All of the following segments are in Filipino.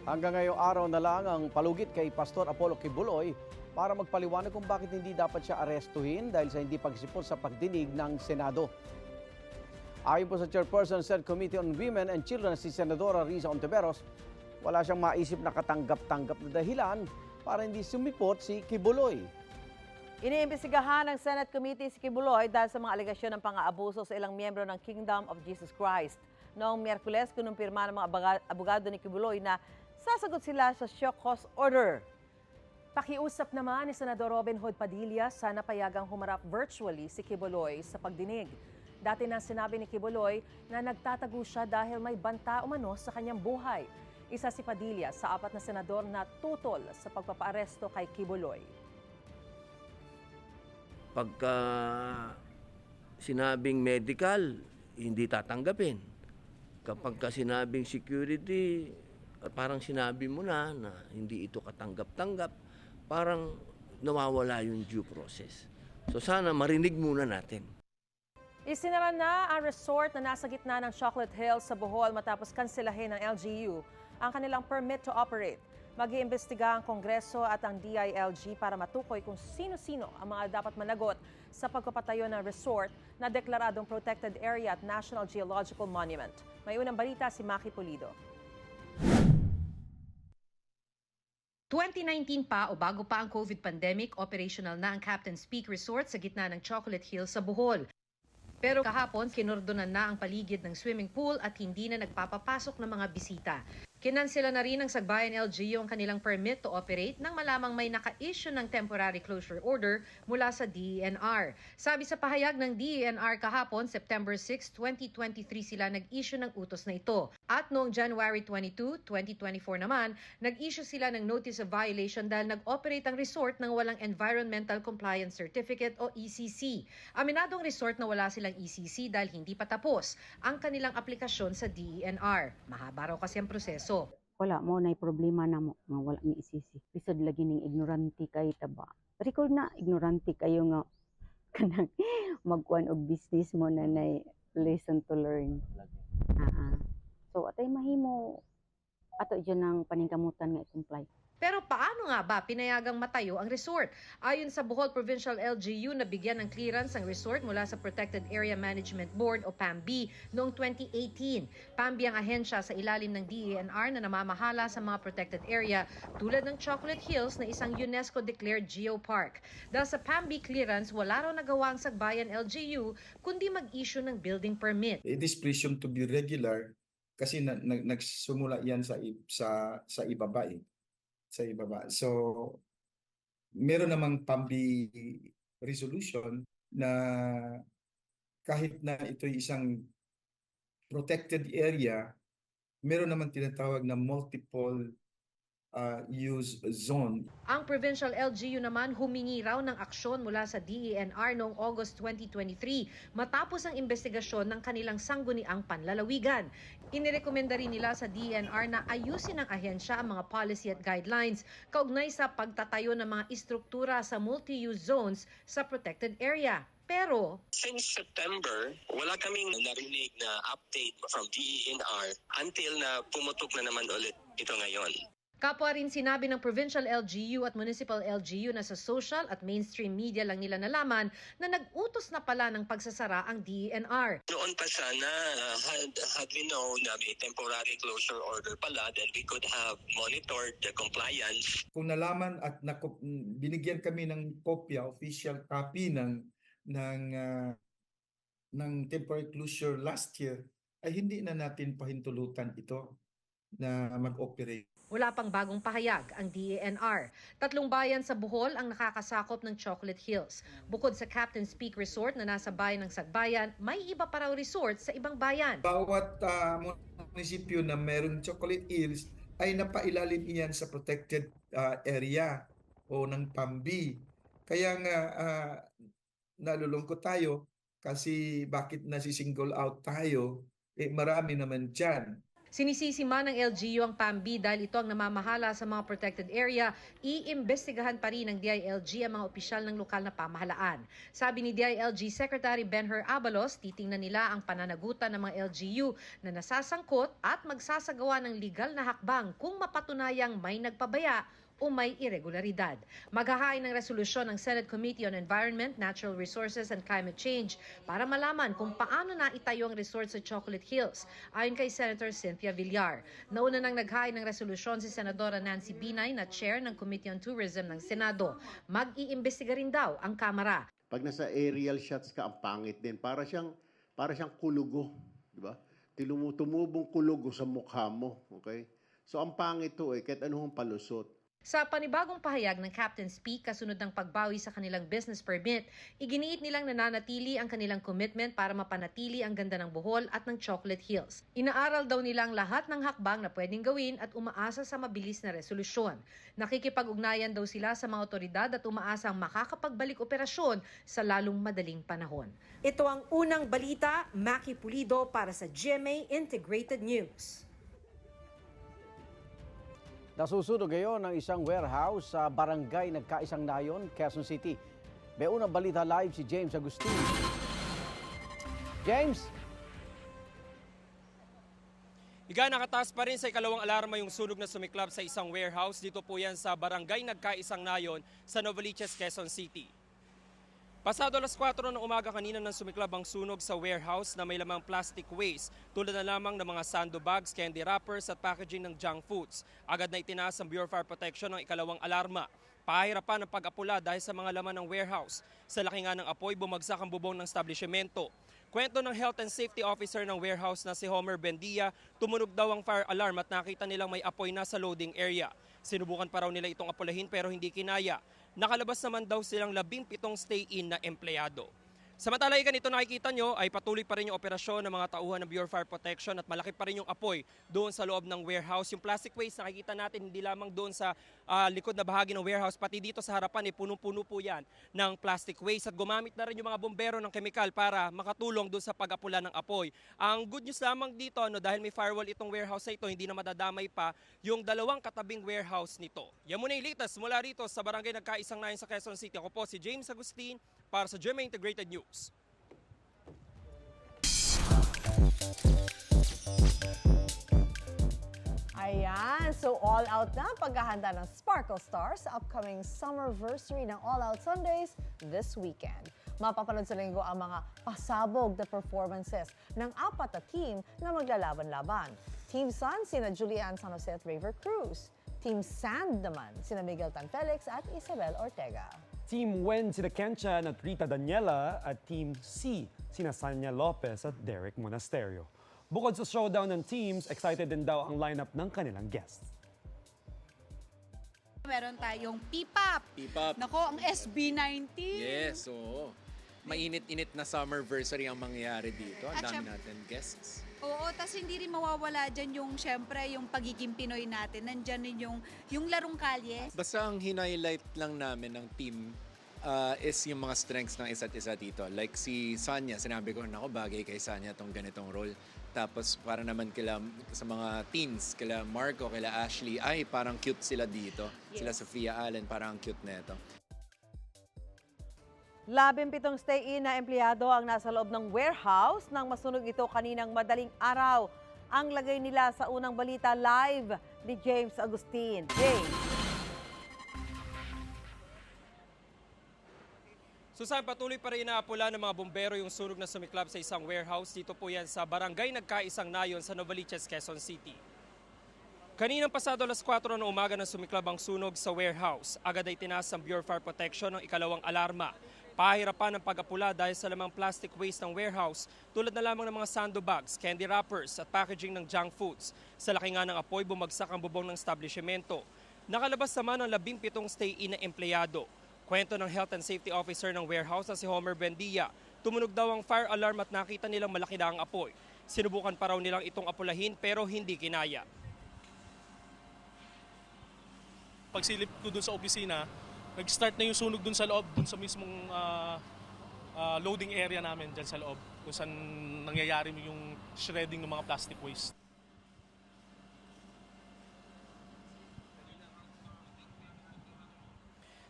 Hanggang ngayong araw na lang ang palugit kay Pastor Apollo Kibuloy para magpaliwanag kung bakit hindi dapat siya arestuhin dahil sa hindi pagsipot sa pagdinig ng Senado. Ayon po sa Chairperson Senate Committee on Women and Children si Senadora Riza Ontiveros, wala siyang maisip na katanggap-tanggap na dahilan para hindi sumipot si Kibuloy. Iniimbestigahan ng Senate Committee si Kibuloy dahil sa mga alegasyon ng pang-aabuso sa ilang miyembro ng Kingdom of Jesus Christ. Noong Miyerkules, kinumpirma ng mga abogado ni Kibuloy na sasagot sila sa show cause order. Pakiusap naman ni Senador Robin Hood Padilla sana payagang humarap virtually si Kibuloy sa pagdinig. Dati nang sinabi ni Kibuloy na nagtatago siya dahil may banta umano sa kanyang buhay. Isa si Padilla sa 4 na senador na tutol sa pagpapaaresto kay Kibuloy. Pagka sinabing medical, hindi tatanggapin. Kapag sinabing security, parang sinabi mo na hindi ito katanggap-tanggap, parang nawawala yung due process. So sana marinig muna natin. Isinara na ang resort na nasa gitna ng Chocolate Hills sa Bohol matapos kanselahin ng LGU ang kanilang permit to operate. Mag-iimbestiga ang Kongreso at ang DILG para matukoy kung sino-sino ang mga dapat managot sa pagpapatayo ng resort na deklaradong protected area at National Geological Monument. May unang balita si Maki Pulido. 2019 pa o bago pa ang COVID pandemic, operational na ang Captain's Peak Resort sa gitna ng Chocolate Hills sa Bohol. Pero kahapon, kinordonan na ang paligid ng swimming pool at hindi na nagpapapasok ng mga bisita. Kinansela na rin ng Sagbayan LGU ang kanilang permit to operate nang malamang may naka-issue ng temporary closure order mula sa DENR. Sabi sa pahayag ng DENR kahapon, September 6, 2023 sila nag-issue ng utos na ito. At noong January 22, 2024 naman, nag-issue sila ng notice of violation dahil nag-operate ang resort ng walang Environmental Compliance Certificate o ECC. Aminadong resort na wala silang ECC dahil hindi pa tapos ang kanilang aplikasyon sa DENR. Mahaba raw kasi ang proseso. Wala mo na problema na mo nga wala mi isisi. Bisod lagi ning ignorante kay taba. Record na ignorante kayo nga kanang magkuan og business mo na nay lesson to learn. So atay mahimo ato dyan ng paningkamutan nga i-comply. Pero paano nga ba pinayagang matayo ang resort? Ayon sa Bohol Provincial LGU, nabigyan ng clearance ang resort mula sa Protected Area Management Board o PAMB noong 2018. PAMB ang ahensya sa ilalim ng DENR na namamahala sa mga protected area tulad ng Chocolate Hills na isang UNESCO-declared geopark. Dahil sa PAMB clearance, wala raw nagawa ang Sagbayan LGU kundi mag-issue ng building permit. It is presumed to be regular kasi nagsumula yan sa ibaba sa ibaba. So, meron namang PAMB resolution na kahit na ito'y isang protected area, meron naman tinatawag na multiple use zone. Ang Provincial LGU naman humingi raw ng aksyon mula sa DENR noong August 2023 matapos ang investigasyon ng kanilang sangguniang panlalawigan. Inirekomenda rin nila sa DENR na ayusin ng ahensya ang mga policy at guidelines kaugnay sa pagtatayo ng mga istruktura sa multi-use zones sa protected area. Pero since September, wala kaming narinig na update from DENR until na pumutok na naman ulit ito ngayon. kapwa rin sinabi ng Provincial LGU at Municipal LGU na sa social at mainstream media lang nila nalaman na nag-utos na pala ng pagsasara ang DENR. Noon pa sana, had we known na may temporary closure order pala, then we could have monitored the compliance. Kung nalaman at binigyan kami ng kopya, official copy ng temporary closure last year, ay hindi na natin pahintulutan ito na mag-operate. Wala pang bagong pahayag ang DENR. 3 bayan sa Bohol ang nakakasakop ng Chocolate Hills. Bukod sa Captain's Peak Resort na nasa bayan ng Sagbayan, may iba pa raw resort sa ibang bayan. Bawat munisipyo na mayroong Chocolate Hills ay napailalim iyan sa protected area o ng PAMB. Kaya nga nalulungkot tayo kasi bakit nasi-single out tayo, marami naman dyan. Sinisisi man ng LGU ang PAMB dahil ito ang namamahala sa mga protected area, iimbestigahan pa rin ng DILG ang mga opisyal ng lokal na pamahalaan. Sabi ni DILG Secretary Benher Abalos, titingnan nila ang pananagutan ng mga LGU na nasasangkot at magsasagawa ng legal na hakbang kung mapatunayang may nagpabaya o may irregularidad. Maghahain ng resolusyon ng Senate Committee on Environment, Natural Resources and Climate Change para malaman kung paano na itayo ang resort sa Chocolate Hills, ayon kay Senator Cynthia Villar. Nauna nang naghain ng resolusyon si Senadora Nancy Binay na chair ng Committee on Tourism ng Senado. Mag-iimbestiga rin daw ang Kamara. Pag nasa aerial shots ka, ang pangit din. Para siyang kulugo, di ba? Tumubong kulugo sa mukha mo, okay? So ang pangit to kahit anong palusot. Sa panibagong pahayag ng Captain's Peak kasunod ng pagbawi sa kanilang business permit, iginiit nilang nananatili ang kanilang commitment para mapanatili ang ganda ng Bohol at ng Chocolate Hills. Inaaral daw nila ang lahat ng hakbang na pwedeng gawin at umaasa sa mabilis na resolusyon. Nakikipag-ugnayan daw sila sa mga otoridad at umaasang makakapagbalik operasyon sa lalong madaling panahon. Ito ang unang balita, Maki Pulido para sa GMA Integrated News. Nasusunog ngayon ang isang warehouse sa barangay Nagkaisang Nayon, Quezon City. May unang balita live si James Agustin. James! Nakataas pa rin sa ikalawang alarma yung sunog na sumiklab sa isang warehouse. Dito po yan sa barangay Nagkaisang Nayon sa Novaliches, Quezon City. Pasado alas 4 ng umaga kanina nang sumiklab ang sunog sa warehouse na may lamang plastic waste tulad na lamang ng mga sandbags, candy wrappers at packaging ng junk foods. Agad na itinaas ng Bureau of Fire Protection ang ikalawang alarma. Pahirapan ang pag-apula dahil sa mga laman ng warehouse. Sa laki nga ng apoy, bumagsak ang bubong ng establishmento. Kwento ng Health and Safety Officer ng warehouse na si Homer Bendia, tumunog daw ang fire alarm at nakita nilang may apoy na sa loading area. Sinubukan pa raw nila itong apulahin pero hindi kinaya. Nakalabas naman daw silang 17 stay-in na empleyado. Samantala, ganito nakikita nyo ay patuloy pa rin yung operasyon ng mga tauhan ng Bureau of Fire Protection at malaki pa rin yung apoy doon sa loob ng warehouse. Yung plastic waste nakikita natin hindi lamang doon sa likod na bahagi ng warehouse, pati dito sa harapan punong-puno po yan ng plastic waste at gumamit na rin yung mga bombero ng kemikal para makatulong doon sa pag-apula ng apoy. Ang good news lamang dito dahil may firewall itong warehouse na ito, hindi na madadamay pa yung dalawang katabing warehouse nito. Yan muna yung latest mula rito sa barangay Nagkaisang Nayon sa Quezon City. Ako po si James Agustin para sa GMA Integrated News. Ayan, so all out na paghahanda ng Sparkle Stars sa upcoming Summerversary ng All Out Sundays this weekend. Mapapanood sa linggo ang mga pasabog na performances ng 4 na team na maglalaban-laban. Team Sun, sina Julian San Jose at Raver Cruz. Team Sand naman, sina Miguel Tan Felix at Isabel Ortega. Team Wen, sina Kencha at Rita Daniela at Team C, sina Sanya Lopez at Derek Monasterio. Bukod sa showdown ng teams, excited din daw ang lineup ng kanilang guests. Meron tayong P-pop. Nako, ang SB19. Yes, oo. Mainit-init na summerversary ang mangyayari dito. Ang At dami natin guests. Oo, tas hindi rin mawawala dyan yung, syempre, yung pagiging Pinoy natin. Nandyan rin yung larong kalye. Basta ang hinighlight lang namin ng team is yung mga strengths ng isa't isa dito. Like si Sanya, sinabi ko, nako, bagay kay Sanya tong ganitong role. Tapos para naman sa mga teens, kila Marco, kila Ashley, ay parang cute sila dito. Yes. Sila Sophia Allen, parang cute neto. 17 stay-in na empleyado ang nasa loob ng warehouse nang masunog ito kaninang madaling araw. Ang lagay nila sa unang balita live ni James Agustin. James. Susan, patuloy pa rin inaapula ng mga bombero yung sunog na sumiklab sa isang warehouse. Dito po yan sa barangay Nagkaisang Nayon sa Novaliches, Quezon City. Kaninang pasado alas 4 ng umaga na sumiklab ang sunog sa warehouse. Agad ay tinaas ng Bureau of Fire Protection ng ikalawang alarma. Pahirapan ang pag-apula dahil sa lamang plastic waste ng warehouse tulad na lamang ng mga sandbags, candy wrappers at packaging ng junk foods. Sa laki nga ng apoy, bumagsak ang bubong ng establishmento. Nakalabas naman ang 17 stay-in na empleyado. Kwento ng Health and Safety Officer ng warehouse na si Homer Bendia, tumunog daw ang fire alarm at nakita nilang malaki na ang apoy. Sinubukan pa raw nilang itong apulahin pero hindi kinaya. Pagsilip ko dun sa opisina, nag-start na yung sunog dun sa loob, dun sa mismong loading area namin dyan sa loob, kung saan nangyayari yung shredding ng mga plastic waste.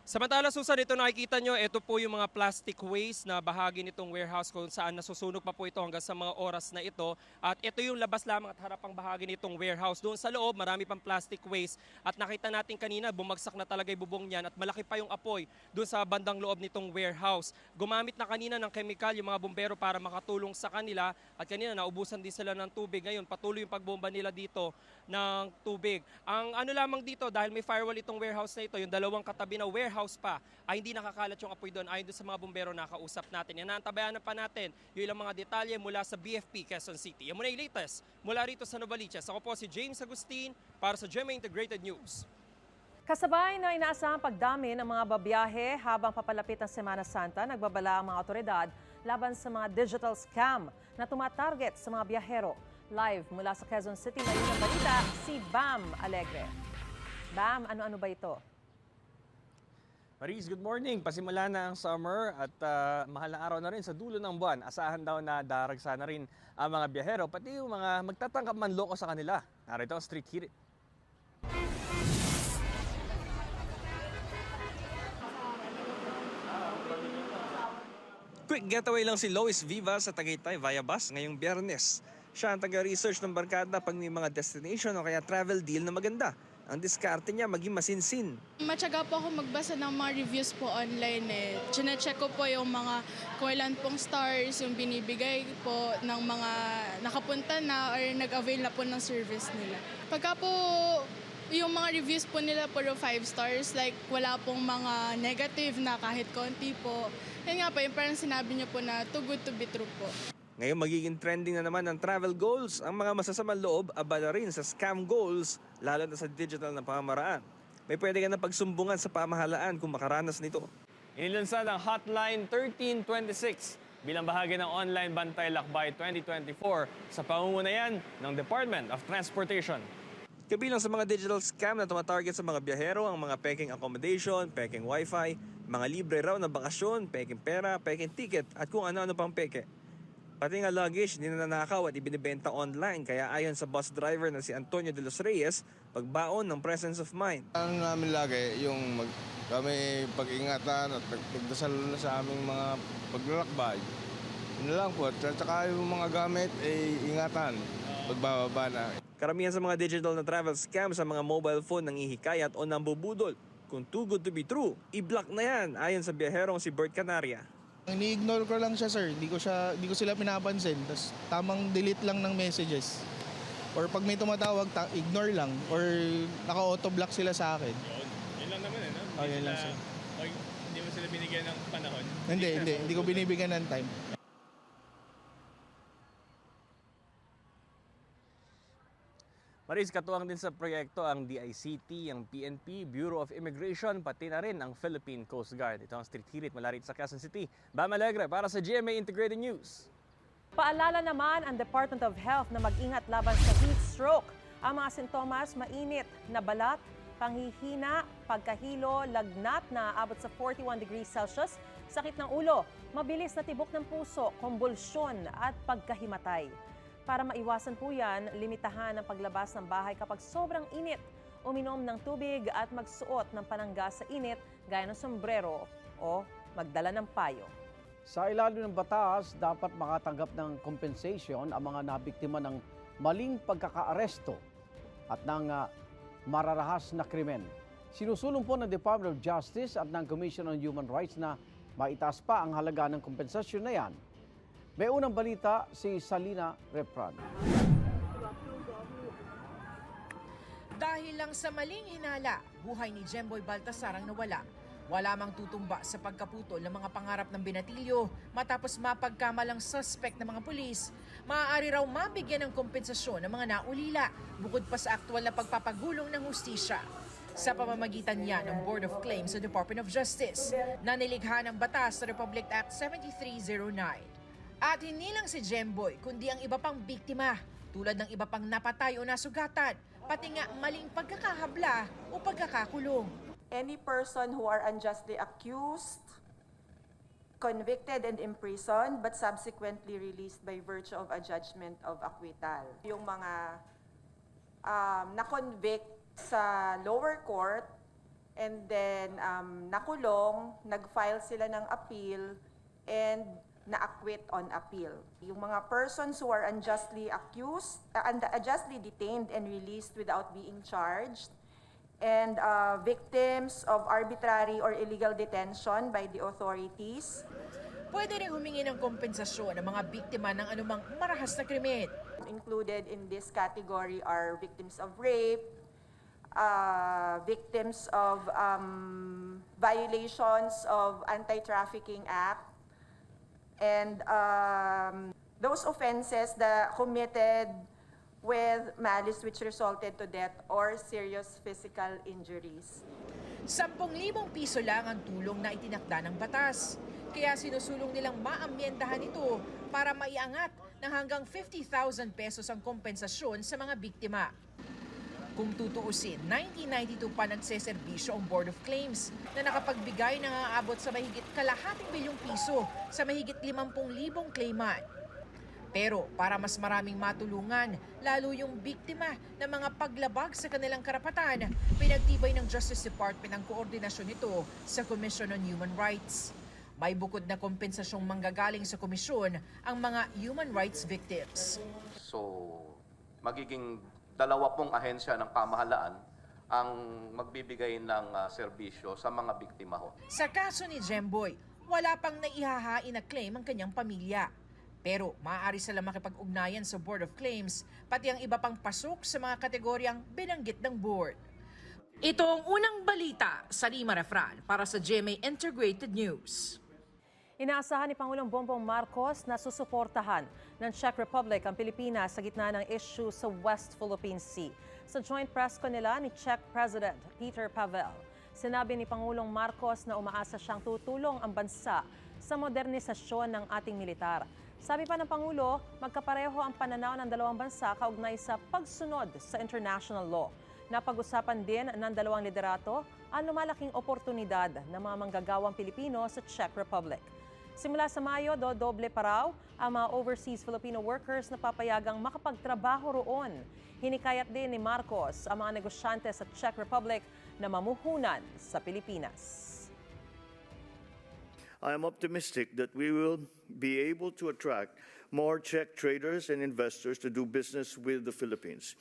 Samantala, Susan, ito nakikita nyo, ito po yung mga plastic waste na bahagi nitong warehouse kung saan nasusunog pa po ito hanggang sa mga oras na ito. At ito yung labas lamang at harapang bahagi nitong warehouse. Doon sa loob, marami pang plastic waste. At nakita natin kanina, bumagsak na talaga yung bubong niyan at malaki pa yung apoy doon sa bandang loob nitong warehouse. Gumamit na kanina ng chemical yung mga bumbero para makatulong sa kanila. At kanina, naubusan din sila ng tubig. Ngayon, patuloy yung pagbomba nila dito ng tubig. Ang ano lamang dito, dahil may firewall itong warehouse na ito, yung dalawang katabi na warehouse pa, ay hindi nakakalat yung apoy doon ayon doon sa mga bumbero na kausap natin. Yan, naantabayanan pa natin yung ilang mga detalye mula sa BFP Quezon City. Yan muna yung latest mula rito sa Novaliches. Ako po si James Agustin para sa GMA Integrated News. Kasabay na inaasahang pagdami ng mga babiyahe habang papalapit ang Semana Santa, nagbabala ang mga otoridad laban sa mga digital scam na tumatarget sa mga biyahero. Live mula sa Quezon City, may unang balita si Bam Alegre. Bam, ano-ano ba ito? Maris, good morning. Pasimula na ang summer at mahal na araw na rin sa dulo ng buwan. Asahan daw na daragsa na rin ang mga biyahero, pati yung mga magtatangkap manloko sa kanila. Narito ang Street Hirit. Quick getaway lang si Lois Viva sa Tagaytay via bus ngayong Biyernes. Siya ang taga-research ng barkada pag may mga destination o kaya travel deal na maganda. Ang diskarte niya maging masinsin. Matyaga po ako magbasa ng mga reviews po online eh. Chine-check ko po yung mga kung ilan pong stars yung binibigay po ng mga nakapunta na or nag-avail na po ng service nila. Pagka po yung mga reviews po nila puro 5 stars, like wala pong mga negative na kahit konti po. Yan nga po, yung parang sinabi niyo po na too good to be true po. Ngayon magiging trending na naman ang travel goals. Ang mga masasamang loob abala rin sa scam goals, lalo na sa digital na pamamaraan. May pwede ka na pagsumbungan sa pamahalaan kung makaranas nito. Inilunsad ang Hotline 1326 bilang bahagi ng Online Bantay Lakbay 2024 sa pamumunayan ng Department of Transportation. Kabilang sa mga digital scam na tumatarget sa mga biyahero ang mga peking accommodation, peking wifi, mga libre raw na bakasyon, peking pera, peking ticket at kung ano-ano pang peke. Pati nga luggage, ninanakaw at ibinibenta online. Kaya ayon sa bus driver na si Antonio de los Reyes, pagbaon ng presence of mind. Ano namin lagi, yung kami pag-ingatan at pagdasal na sa aming mga paglalakbay. Yun lang po. At saka yung mga gamit, ingatan. Pagbababa na. Karamihan sa mga digital na travel scam sa mga mobile phone nang ihikayat o nambubudol. Kung too good to be true, i-block na yan ayon sa biyaherong si Bert Canaria. Ini-ignore ko lang siya, sir. Hindi ko sila pinapansin. Tapos tamang delete lang ng messages. Or pag may tumatawag, ignore lang. Or naka-auto-block sila sa akin. Yun lang naman eh, no? Yun lang, sir. Hindi mo sila binigyan ng panahon? Hindi ko binibigyan ng time. Maris, katuwang din sa proyekto ang DICT, ang PNP, Bureau of Immigration, pati na rin ang Philippine Coast Guard. Ito ang Street Hirit mula rito sa Quezon City. Bam Alegre para sa GMA Integrated News. Paalala naman ang Department of Health na mag-ingat laban sa heat stroke. Ang mga sintomas, mainit na balat, panghihina, pagkahilo, lagnat na abot sa 41 degrees Celsius, sakit ng ulo, mabilis na tibok ng puso, konvulsyon at pagkahimatay. Para maiwasan po yan, limitahan ang paglabas ng bahay kapag sobrang init, uminom ng tubig at magsuot ng panangga sa init gaya ng sombrero o magdala ng payo. Sa ilalim ng batas, dapat makatanggap ng compensation ang mga nabiktima ng maling pagkakaaresto at ng mararahas na krimen. Sinusulong po ng Department of Justice at ng Commission on Human Rights na maitaas pa ang halaga ng kompensasyon na yan. May unang balita si Salina Repran. Dahil lang sa maling hinala, buhay ni Jemboy Baltasar ang nawala. Wala mang tutumba sa pagkaputol ng mga pangarap ng binatilyo matapos mapagkamalang suspect ng mga pulis. Maaari raw mabigyan ng kompensasyon ng mga naulila bukod pa sa aktwal na pagpapagulong ng hustisya. Sa pamamagitan niya ng Board of Claims sa Department of Justice na nilikha ng batas sa Republic Act 7309. At hindi lang si Jemboy, kundi ang iba pang biktima, tulad ng iba pang napatay o nasugatan, pati nga maling pagkakahabla o pagkakakulong. Any person who are unjustly accused, convicted and imprisoned, but subsequently released by virtue of a judgment of acquittal. Yung mga na-convict sa lower court and then nakulong, nag-file sila ng appeal, and na-acquit on appeal. Yung mga persons who are unjustly accused, unjustly detained and released without being charged, and victims of arbitrary or illegal detention by the authorities. Pwede rin humingi ng kompensasyon ng mga biktima ng anumang marahas na krimen. Included in this category are victims of rape, victims of violations of Anti-Trafficking Act, and those offenses that committed with malice which resulted to death or serious physical injuries. 10,000 piso lang ang tulong na itinakda ng batas. Kaya sinusulong nilang maamyendahan ito para maiangat ng hanggang 50,000 pesos ang kompensasyon sa mga biktima. Kung tutuusin, 1992 pa nagseserbisyo ang Board of Claims na nakapagbigay ng aabot sa mahigit kalahating bilyong piso sa mahigit 50,000 claimant. Pero para mas maraming matulungan, lalo yung biktima ng mga paglabag sa kanilang karapatan, pinagtibay ng Justice Department ang koordinasyon nito sa Commission on Human Rights. May bukod na kompensasyong manggagaling sa komisyon ang mga human rights victims. So, magiging 20 ahensya ng pamahalaan ang magbibigay ng serbisyo sa mga biktima ho. Sa kaso ni Jemboy, wala pang naihahain na claim ang kanyang pamilya. Pero maaari sila makipag-ugnayan sa Board of Claims, pati ang iba pang pasok sa mga kategoryang binanggit ng board. Ito ang unang balita sa Rima Refran para sa GMA Integrated News. Inaasahan ni Pangulong Bongbong Marcos na susuportahan ng Czech Republic ang Pilipinas sa gitna ng issue sa West Philippine Sea. Sa joint press con nila ni Czech President Peter Pavel, sinabi ni Pangulong Marcos na umaasa siyang tutulong ang bansa sa modernisasyon ng ating militar. Sabi pa ng Pangulo, magkapareho ang pananaw ng dalawang bansa kaugnay sa pagsunod sa international law. Napag-usapan din ng dalawang liderato ang lumalaking oportunidad ng mga manggagawang Pilipino sa Czech Republic. Simula sa Mayo, doble pa raw ang mga overseas Filipino workers na papayagang makapagtrabaho roon. Hinikayat din ni Marcos ang mga negosyante sa Czech Republic na mamuhunan sa Pilipinas. I am optimistic that we will be able to attract more Czech traders and investors to do business with the Philippines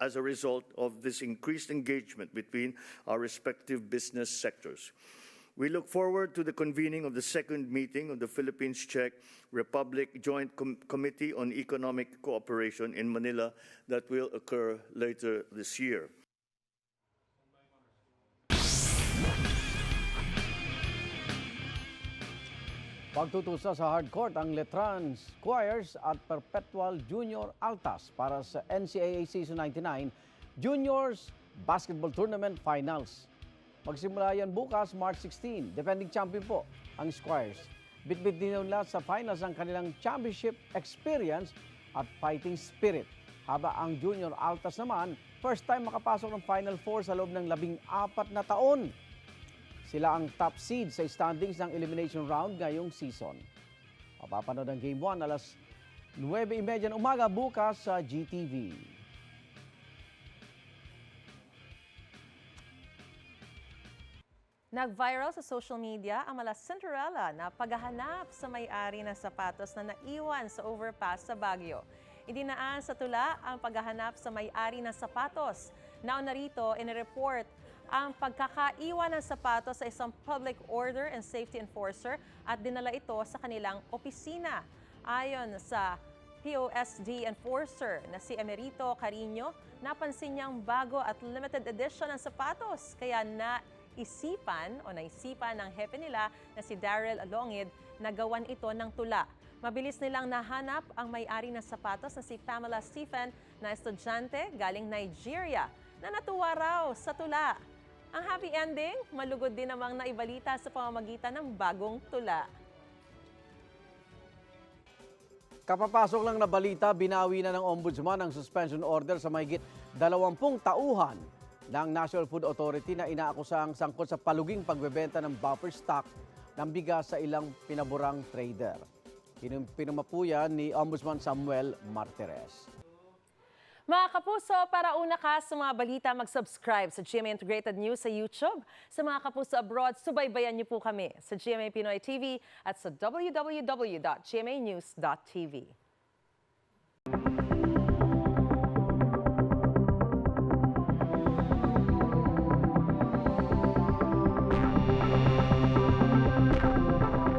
as a result of this increased engagement between our respective business sectors. We look forward to the convening of the second meeting of the Philippines-Czech Republic Joint Committee on Economic Cooperation in Manila that will occur later this year. Pagtutusa sa hardcourt ang Letran Squires at Perpetual Junior Altas para sa NCAA Season 99 Juniors Basketball Tournament Finals. Magsimula yan bukas, March 16. Defending champion po ang Squires. Bitbit din nila sa finals ang kanilang championship experience at fighting spirit. Haba ang Junior Altas naman, first time makapasok ng Final Four sa loob ng 14 na taon. Sila ang top seed sa standings ng elimination round ngayong season. Mapapanood ang Game 1 alas 9:30 ng umaga bukas sa GTV. Nag-viral sa social media ang mala Cinderella na paghahanap sa may-ari ng sapatos na naiwan sa overpass sa Baguio. Idinaan sa tula ang paghahanap sa may-ari ng sapatos. Nauna rito, inireport ang pagkakaiwan ng sapatos sa isang public order and safety enforcer at dinala ito sa kanilang opisina. Ayon sa POSD enforcer na si Emerito Carino, napansin niyang bago at limited edition ng sapatos kaya naisipan ng hepe nila na si Daryl Alongid na gawan ito ng tula. Mabilis nilang nahanap ang may-ari ng sapatos na si Pamela Stephen na estudyante galing Nigeria na natuwa raw sa tula. Ang happy ending, malugod din namang naibalita sa pamamagitan ng bagong tula. Kapapasok lang na balita, binawi na ng Ombudsman ang suspension order sa mahigit 20 tauhan ng National Food Authority na inaakusang sangkot sa paluging pagbebenta ng buffer stock ng bigas sa ilang pinaburang trader. Pinumapuyan ni Ombudsman Samuel Martires. Mga kapuso, para una ka sa mga balita, mag-subscribe sa GMA Integrated News sa YouTube. Sa mga kapuso abroad, subaybayan niyo po kami sa GMA Pinoy TV at sa www.gmanews.tv.